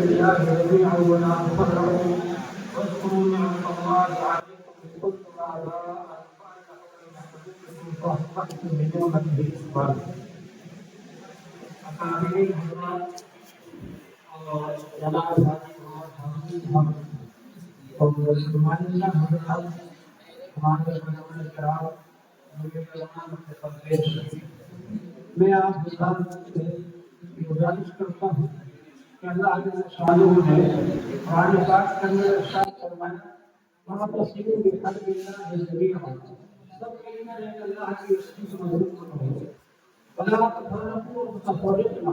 لله جميعا ولا تفرقوا واذكروا نعمة الله عليكم إذ كنتم أعداء فأصبحتم بنعمته إخوانا. حاضرین حضرات اور جناب اور ہمارے حضرات ہمارے کرام میں آپ حضرات سے گزارش کرتا ہوں کہ اللہ جل شانہ نے قرآن پاک کے اندر ارشاد فرمایا وہاں پر سیدھے دکھا دینا ضروری ہے سب کلمہ اللہ کی رسول سے مضبوط کرو ولا تفرقوا وتفرقوا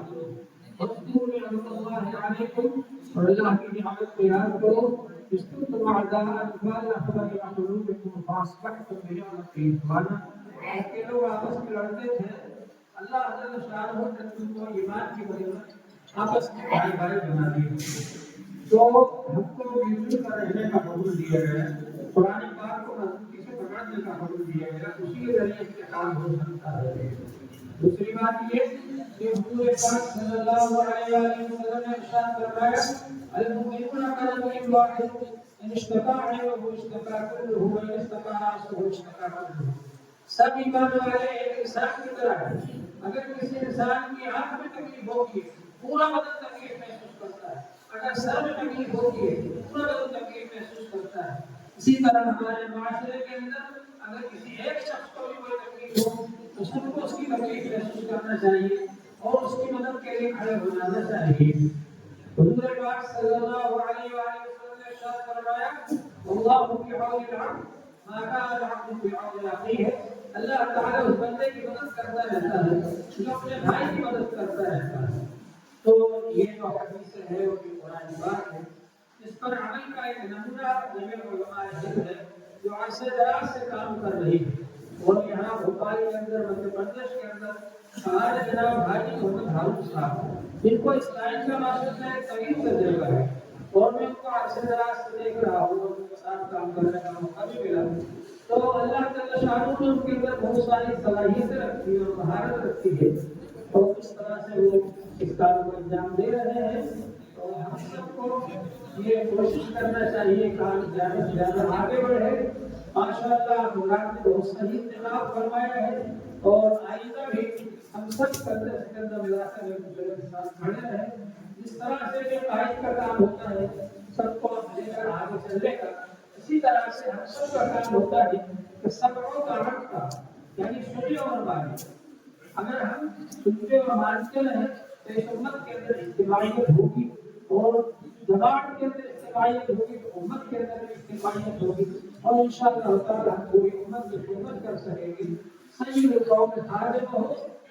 واذكروا نعمة الله عليكم والله کی نعمت کو یاد کرو اس كنتم أعداء فألف بين قلوبكم فأصبحتم بنعمته إخوانا. کہ لوگ آپس میں لڑتے تھے اللہ جل شانہ نے تم کو ایمان کی وجہ سے آپس میں بھائی بھائی بنا دیے. تو ہم کو مل جل کر رہنے کا حکم دیا گیا قرآن پاک کو مضبوطی سے پکڑنے کا حکم دیا گیا اسی کے ذریعے سے کام ہو سکتا ہے. دوسری بات یہ کہ حضور پاک صلی اللہ علیہ وسلم نے ارشاد فرمایا المؤمنون كالرجل واحد ان اشتكى عينه اشتكى كله وان اشتكى راسه اشتكى كله. سب ایمان والے ایک انسان کی طرح ہے. اگر کسی انسان کی آنکھ میں تکلیف ہوگی پورا بدن تکلیف محسوس کرتا ہے. اگر سر میں تکلیف ہوگی پورا بدن تکلیف محسوس کرتا ہے. اسی طرح ہمارے معاشرے کے اندر اگر کسی ایک شخص کو بھی کوئی تکلیف ہو تو سب کو اس کی تکلیف محسوس کرنا چاہیے اور اس کی مدد کے لیے کھڑے ہو جانا چاہیے. حضور پاک صلی اللہ علیہ وآلہ وسلم نے ارشاد فرمایا اللہ فی عون العبد ما كان العبد في عون اخيه. اللہ تعالیٰ اس بندے کی مدد کرتا رہتا ہے جو اپنے بھائی کی مدد کرتا رہتا ہے. تو یہ جو حدیث ہے وہ قرآن پاک ہے اس پر عمل کا ایک نمونہ جمع علماء ہند ہے جو عرصے دراز سے کام کر رہی ہے. اور یہاں بھوپال کے اندر مدھیہ پردیش کے اندر ہمارے جناب حاجی محمد ہارون صاحب جن کو اسرائیل کا ماشاء اللہ ایک طویل تجربہ ہے اور میں ان کو عرصے دراز سے دیکھ رہا ہوں اور ان کے ساتھ کام کرنے کا موقع بھی ملا. تو اللہ جل شانہ نے ان کے اندر بہت ساری صلاحیتیں رکھی ہے اور مہارت رکھی ہے اور اس طرح سے وہ اس کام کو انجام دے رہے ہیں. تو ہم سب کو یہ کوشش کرنا چاہیے کام زیادہ سے زیادہ آگے بڑھے. ماشاءاللہ قرآن نے بہت صحیح انتخاب فرمایا ہے اور آئندہ بھی ہم سب کندھے سے کندھا ملا کر ایک دوسرے کے ساتھ کھڑے رہیں. جس طرح سے یہ قائد کا کام ہوتا ہے سب کو لے کر آگے چلنے کا اسی طرح سے ہم سب کا کام ہوتا ہے کہ سبوں کا حق کا یعنی سنی اور مانی. اگر ہم سنتے اور مانتے رہیں تو اس امت کے اندر اجتماعیت ہوگی اور جماعت کے اندر اجتماعیت ہوگی تو امت کے اندر اجتماعیت ہوگی اور انشاءاللہ تعالی ہم پوری امت کی خدمت کر سکیں گے. سید القوم خادم ہو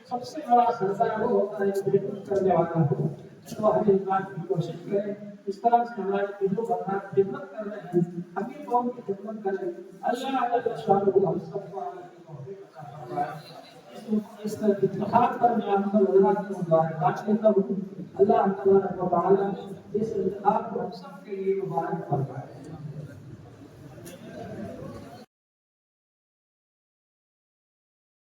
سب سے بڑا سردار وہ ہوتا ہے جو خدمت کرنے والا ہو. تو ہم اس بات کی کوشش کریں اس طرح سے ہمارے دلوں کا خدمت کر رہے ہیں ہم یہ قوم کی خدمت کریں. اللہ تعالی شان کو ہم سب کو عمل کی توفیق عطا فرمائے. اس انتخاب پر میں آپ کو حضرات کو مبارکباد دیتا ہوں. اللہ تبارک و تعالی اس انتخاب کو ہم سب کے لیے مبارک فرمائے.